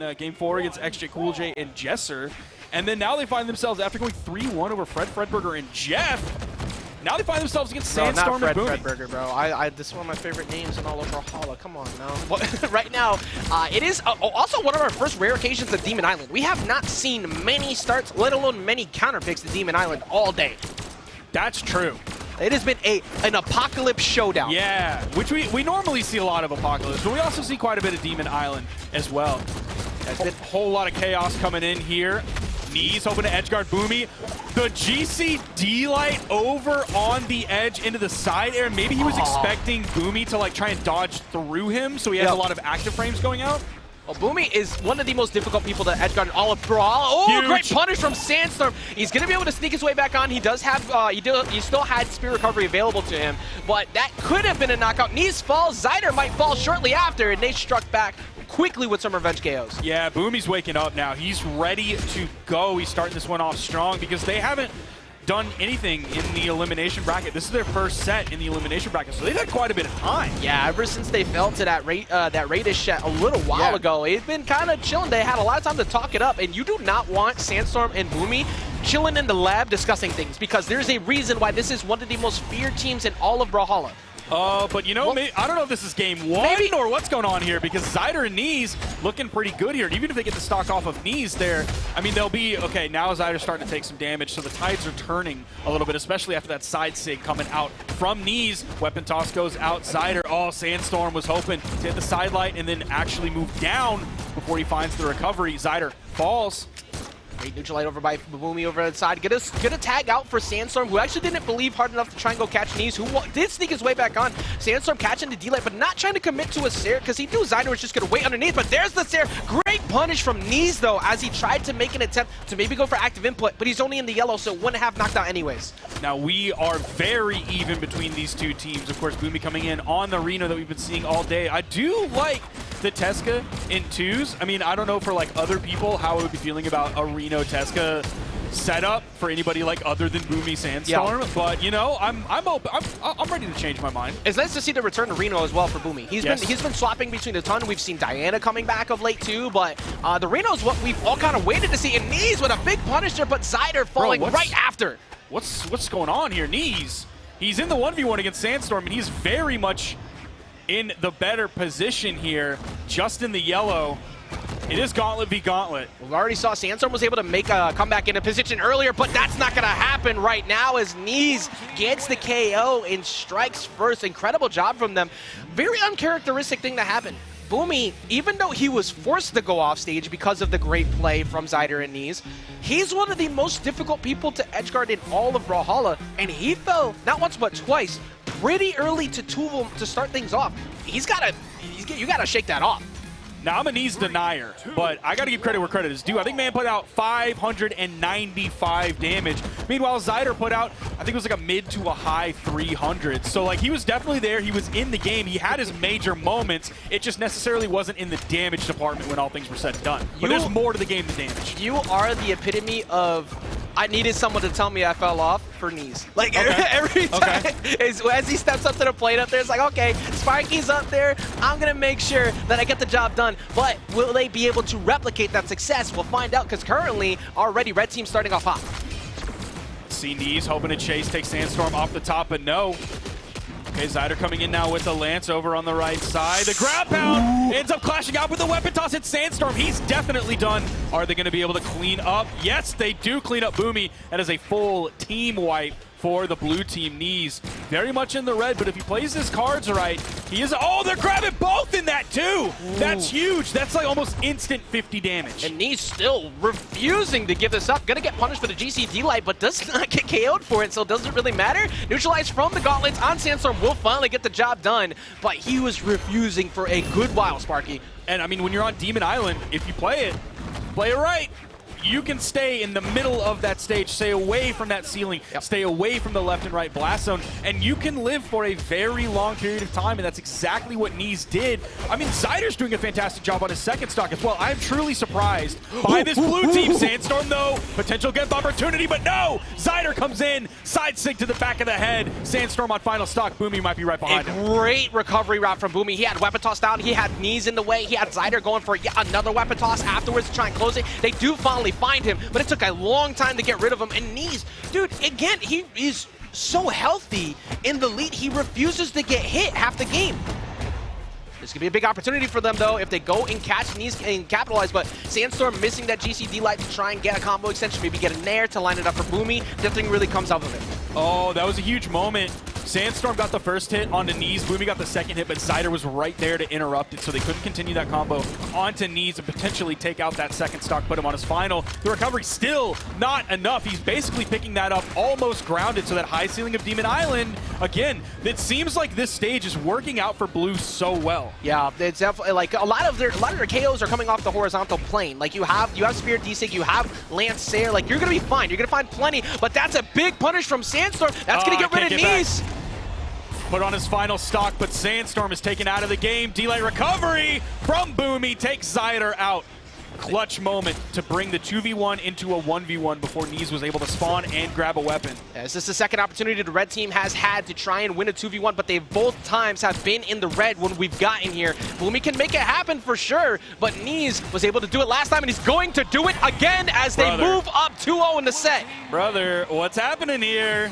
in Game 4 against XJ Cool J and Jesser. And then now they find themselves, after going 3-1 over Fredburger and Jeff, now they find themselves against Sandstorm and Boomie. Fredburger, bro. This is one of my favorite names in all of Brawlhalla. Come on, now. Right now, it is also one of our first rare occasions at Demon Island. We have not seen many starts, let alone many counter picks to Demon Island all day. That's true. It has been an apocalypse showdown. Yeah, which we normally see a lot of apocalypse, but we also see quite a bit of Demon Island as well. There's been a whole lot of chaos coming in here. Neeze hoping to edgeguard Boomie. The GCD light over on the edge into the side air. Maybe he was expecting Boomie to like try and dodge through him, so he has a lot of active frames going out. Well, Boomie is one of the most difficult people to edgeguard in all of Brawl. Oh, huge. Great punish from Sandstorm. He's going to be able to sneak his way back on. He does have, he still had spear recovery available to him, but that could have been a knockout. Neeze falls. Zyder might fall shortly after, and they struck back quickly with some revenge KOs. Yeah, Boomie's waking up now. He's ready to go. He's starting this one off strong because they haven't done anything in the elimination bracket. This is their first set in the elimination bracket, so they've had quite a bit of time. Yeah, ever since they fell to that Radish set a little while ago, it's been kind of chilling. They had a lot of time to talk it up, and you do not want Sandstorm and Boomie chilling in the lab discussing things, because there's a reason why this is one of the most feared teams in all of Brawlhalla. But you know, maybe, I don't know if this is game one or what's going on here, because Zyder and Neeze looking pretty good here. And even if they get the stock off of Neeze there, I mean, they'll be, okay, now Zyder's starting to take some damage, so the tides are turning a little bit, especially after that side sig coming out from Neeze. Weapon toss goes out. Zyder, oh, Sandstorm was hoping to hit the side light and then actually move down before he finds the recovery. Zyder falls. Great neutral light over by Boomie over the side. Get a tag out for Sandstorm, who actually didn't believe hard enough to try and go catch Neeze, who did sneak his way back on. Sandstorm catching the D-light, but not trying to commit to a Sair, because he knew Zyder was just going to wait underneath. But there's the Sair. Great punish from Neeze, though, as he tried to make an attempt to maybe go for active input, but he's only in the yellow, so wouldn't have knocked out anyways. Now, we are very even between these two teams. Of course, Boomie coming in on the Reno that we've been seeing all day. I do like the Tesca in twos. I mean, I don't know for like other people how I would be feeling about a Reno Tesca setup for anybody like other than Boomie Sandstorm, but you know, I'm ready to change my mind. It's nice to see the return to Reno as well for Boomie. He's been swapping between a ton. We've seen Diana coming back of late too, but the Reno is what we've all kind of waited to see. And Neeze with a big punisher, but Zyder falling right after. What's going on here? Neeze, he's in the 1v1 against Sandstorm, and he's very much in the better position here, just in the yellow. It is Gauntlet v Gauntlet. We already saw Sandstorm was able to make a comeback in a position earlier, but that's not going to happen right now as Neeze gets the KO and strikes first. Incredible job from them. Very uncharacteristic thing to happen. Boomie, even though he was forced to go off stage because of the great play from Zyder and Neeze, he's one of the most difficult people to edgeguard in all of Brawlhalla, and he fell not once but twice pretty early to two of them to start things off. You gotta shake that off. Now, I'm a Neeze denier, but I got to give credit where credit is due. I think man put out 595 damage. Meanwhile, Zyder put out, I think it was like a mid to a high 300. So, like, he was definitely there. He was in the game. He had his major moments. It just necessarily wasn't in the damage department when all things were said and done. But there's more to the game than damage. You are the epitome of, I needed someone to tell me I fell off for Neeze. Like, every time, as he steps up to the plate up there, it's like, okay, Sparky's up there. I'm going to make sure that I get the job done. But will they be able to replicate that success? We'll find out, because currently, already, Red Team starting off hot. See Neeze hoping to chase, take Sandstorm off the top, but no. Okay, Zyder coming in now with the Lance over on the right side. The ground pound ends up clashing out with the weapon toss. It's Sandstorm. He's definitely done. Are they going to be able to clean up? Yes, they do clean up Boomie. That is a full team wipe for the blue team. Neeze very much in the red, but if he plays his cards right, he is. Oh, they're grabbing both in that too. That's huge. That's like almost instant 50 damage. And Neeze still refusing to give this up. Gonna get punished for the GCD light, but does not get KO'd for it, so it doesn't really matter. Neutralized from the gauntlets on Sandstorm will finally get the job done, but he was refusing for a good while, Sparky. And I mean, when you're on Demon Island, if you play it right, you can stay in the middle of that stage, stay away from that ceiling, stay away from the left and right blast zone, and you can live for a very long period of time, and that's exactly what Neeze did. I mean, Zyder's doing a fantastic job on his second stock as well. I'm truly surprised by this blue team. Sandstorm, though, potential get opportunity, but no! Zyder comes in, side sig to the back of the head. Sandstorm on final stock. Boomie might be right behind him. Great recovery route from Boomie. He had weapon toss down, he had Neeze in the way, he had Zyder going for yet another weapon toss afterwards to try and close it. They do finally find him, but it took a long time to get rid of him. And Neeze, dude, again, he is so healthy in the lead, he refuses to get hit half the game. This could be a big opportunity for them, though, if they go and catch Neeze and capitalize, but Sandstorm missing that GCD light to try and get a combo extension, maybe get a nair to line it up for Boomie. Nothing really comes out of it. Oh, that was a huge moment. Sandstorm got the first hit onto Neeze, Boomie got the second hit, but Zyder was right there to interrupt it, so they couldn't continue that combo onto Neeze and potentially take out that second stock, put him on his final. The recovery still not enough. He's basically picking that up, almost grounded, so that high ceiling of Demon Island, again, it seems like this stage is working out for Blue so well. Yeah, it's definitely like a lot of their KOs are coming off the horizontal plane. Like you have Spirit D-Sig, you have Lance Sayer, like you're gonna be fine. You're gonna find plenty, but that's a big punish from Sandstorm. That's gonna get rid of Neeze. Put on his final stock, but Sandstorm is taken out of the game. D-Light recovery from Boomie takes Zyder out. Clutch moment to bring the 2v1 into a 1v1 before Neeze was able to spawn and grab a weapon. Yeah, this is the second opportunity the red team has had to try and win a 2v1, but they both times have been in the red when we've gotten here. Boomie can make it happen for sure, but Neeze was able to do it last time, and he's going to do it again as they move up 2-0 in the set. Brother, what's happening here?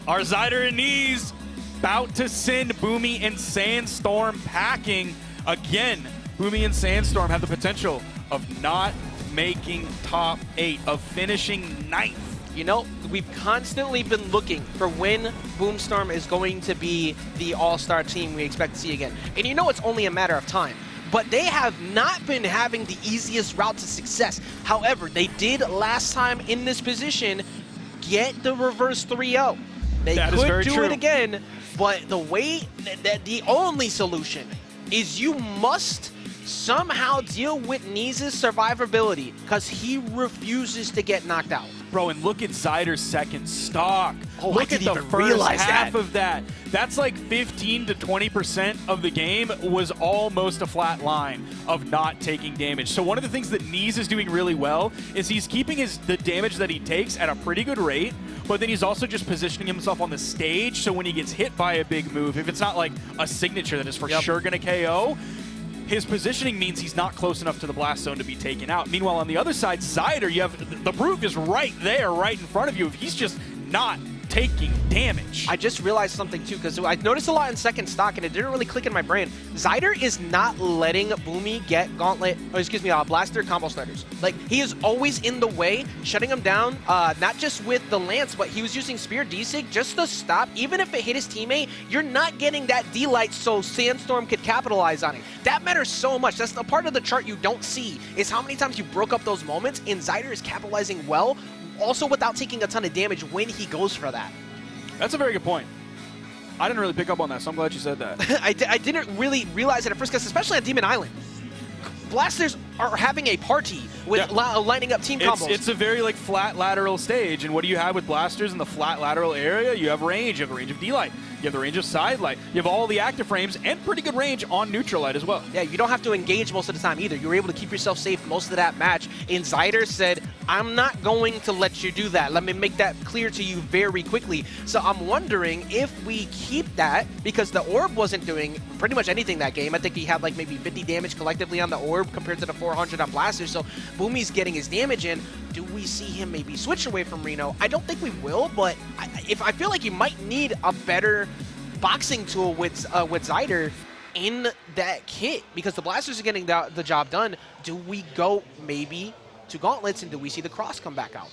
Are Zyder and Neeze about to send Boomie and Sandstorm packing again? Boomie and Sandstorm have the potential of not making top 8, of finishing 9th. You know, we've constantly been looking for when Boomstorm is going to be the all-star team we expect to see again. And you know it's only a matter of time. But they have not been having the easiest route to success. However, they did last time in this position get the reverse 3-0. They could do it again, but the way that the only solution is you must somehow deal with Neeze's survivability because he refuses to get knocked out. Bro, and look at Zyder's second stock. Oh, look at the first half of that. That's like 15 to 20% of the game was almost a flat line of not taking damage. So one of the things that Neeze is doing really well is he's keeping the damage that he takes at a pretty good rate, but then he's also just positioning himself on the stage so when he gets hit by a big move, if it's not like a signature that is for sure going to KO, his positioning means he's not close enough to the blast zone to be taken out. Meanwhile, on the other side, Zyder, you have the Brute is right there, right in front of you. If he's just not taking damage. I just realized something too, because I noticed a lot in second stock and it didn't really click in my brain. Zyder is not letting Boomie get gauntlet, or excuse me, blaster combo starters. Like, he is always in the way, shutting him down, not just with the Lance, but he was using Spear D-Sig just to stop. Even if it hit his teammate, you're not getting that D-Light so Sandstorm could capitalize on it. That matters so much. That's the part of the chart you don't see, is how many times you broke up those moments, and Zyder is capitalizing well, also without taking a ton of damage when he goes for that. That's a very good point. I didn't really pick up on that, so I'm glad you said that. I didn't really realize it at first, because especially on Demon Island, blasters are having a party with lining up team combos. It's a very like flat lateral stage, and what do you have with blasters in the flat lateral area? You have range. You have the range of D-Light. You have the range of side light. You have all the active frames and pretty good range on neutral light as well. Yeah, you don't have to engage most of the time either. You were able to keep yourself safe most of that match. And Zyder said, I'm not going to let you do that. Let me make that clear to you very quickly. So I'm wondering if we keep that, because the orb wasn't doing pretty much anything that game. I think he had like maybe 50 damage collectively on the orb compared to the 400 on Blaster. So Boomie's getting his damage in. Do we see him maybe switch away from Reno? I don't think we will, but I feel like you might need a better boxing tool with Zyder in that kit, because the blasters are getting the job done. Do we go maybe to gauntlets, and do we see the cross come back out?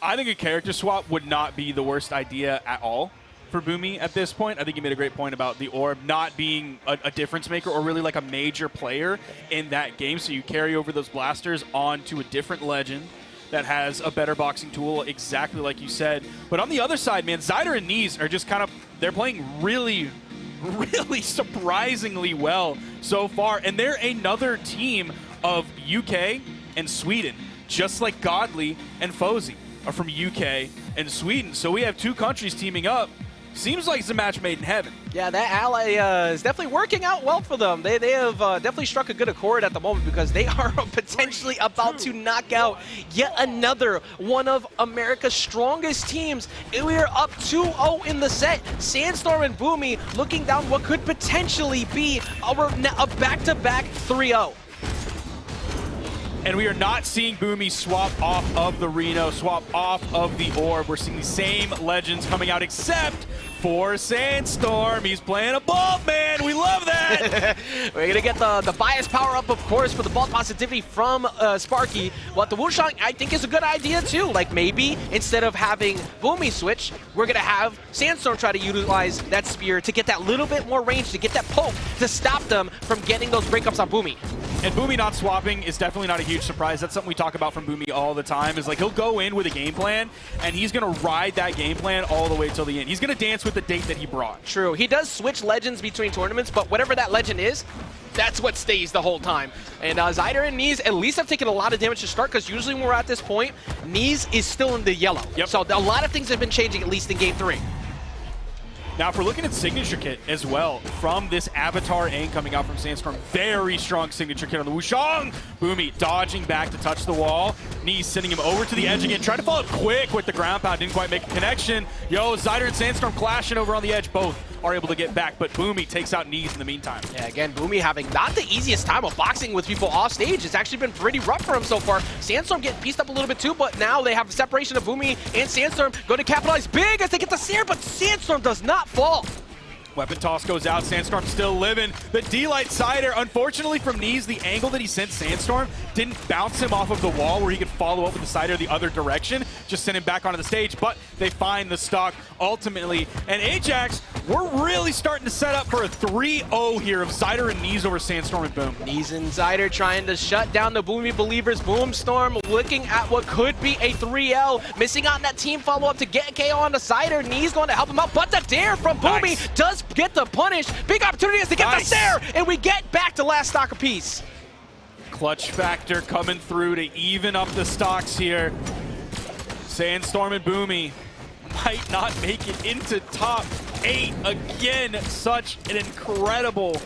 I think a character swap would not be the worst idea at all for Boomie at this point. I think you made a great point about the orb not being a difference maker or really like a major player in that game, so you carry over those blasters onto a different legend that has a better boxing tool, exactly like you said. But on the other side, man, Zyder and Neeze are just kind of, they're playing really, really surprisingly well so far. And they're another team of UK and Sweden. just like Godly and Fozy are from UK and Sweden. So we have two countries teaming up. Seems like it's a match made in heaven. Yeah, that ally is definitely working out well for them. They have definitely struck a good accord at the moment because they are potentially about to knock out yet another one of America's strongest teams. We are up 2-0 in the set. Sandstorm and Boomie looking down what could potentially be a back-to-back 3-0. And we are not seeing Boomie swap off of the Reno, swap off of the Orb. We're seeing the same legends coming out, except for Sandstorm. He's playing a ball, man. We love that. We're going to get the bias power up, of course, for the ball positivity from Sparky. But the Wushang, I think, is a good idea, too. Like, maybe instead of having Boomie switch, we're going to have Sandstorm try to utilize that spear to get that little bit more range, to get that poke, to stop them from getting those breakups on Boomie. And Boomie not swapping is definitely not a huge surprise. That's something we talk about from Boomie all the time, is like he'll go in with a game plan, and he's going to ride that game plan all the way till the end. He's going to dance with the date that he brought. True. He does switch legends between tournaments, but whatever that legend is, that's what stays the whole time. And Zyder and Neeze at least have taken a lot of damage to start, because usually when we're at this point, Neeze is still in the yellow. Yep. So a lot of things have been changing, at least in Game 3. Now, if we're looking at Signature Kit as well, from this Avatar aim coming out from Sandstorm, very strong Signature Kit on the Wushang. Boomie dodging back to touch the wall. Neeze sending him over to the edge again, trying to follow up quick with the ground pound, didn't quite make a connection. Yo, Zyder and Sandstorm clashing over on the edge, both are able to get back, but Boomie takes out Neeze in the meantime. Yeah, again, Boomie having not the easiest time of boxing with people off stage. It's actually been pretty rough for him so far. Sandstorm getting pieced up a little bit too, but now they have a separation of Boomie and Sandstorm. Going to capitalize big as they get the Seer, but Sandstorm does not fall. Weapon toss goes out, Sandstorm still living. The D-Light Zyder, unfortunately from Neeze, the angle that he sent Sandstorm didn't bounce him off of the wall where he could follow up with the Zyder the other direction, just send him back onto the stage, but they find the stock ultimately. And Ajax, we're really starting to set up for a 3-0 here of Zyder and Neeze over Sandstorm and Boom. Neeze and Zyder trying to shut down the Boomie believers. Boomstorm looking at what could be a 3-L, missing on that team follow-up to get KO on the Zyder. Neeze going to help him out, but the dare from Boomie does get the punish. Big opportunity as to get the Seer, and we get back to last stock apiece. Clutch factor coming through to even up the stocks here. Sandstorm and Boomie might not make it into top 8 again. Such an incredible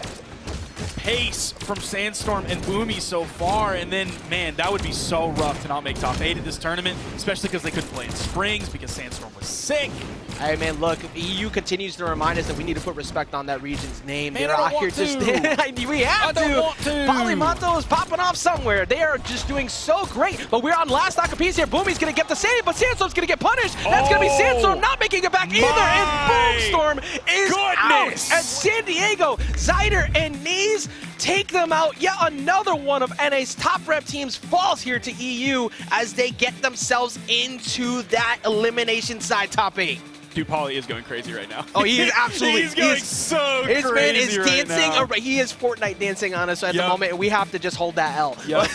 pace from Sandstorm and Boomie so far, and then, man, that would be so rough to not make top 8 at this tournament, especially because they couldn't play in Springs because Sandstorm was sick. Hey, man, look, EU continues to remind us that we need to put respect on that region's name. Man, They're out here just we have to. Polymonto is popping off somewhere. They are just doing so great, but we're on last stock apiece here. Boomie's going to get the save, but Sandstorm's going to get punished. That's going to be Sandstorm not making it back either, and Boomstorm is out at San Diego. Zyder and Neeze take them out. Yet another one of NA's top rep teams falls here to EU as they get themselves into that elimination side top 8. Dude, Pauly is going crazy right now. Oh, he is absolutely. He's going so crazy. His man is right dancing. now. He is Fortnite dancing on us at the moment, and we have to just hold that L. Yep.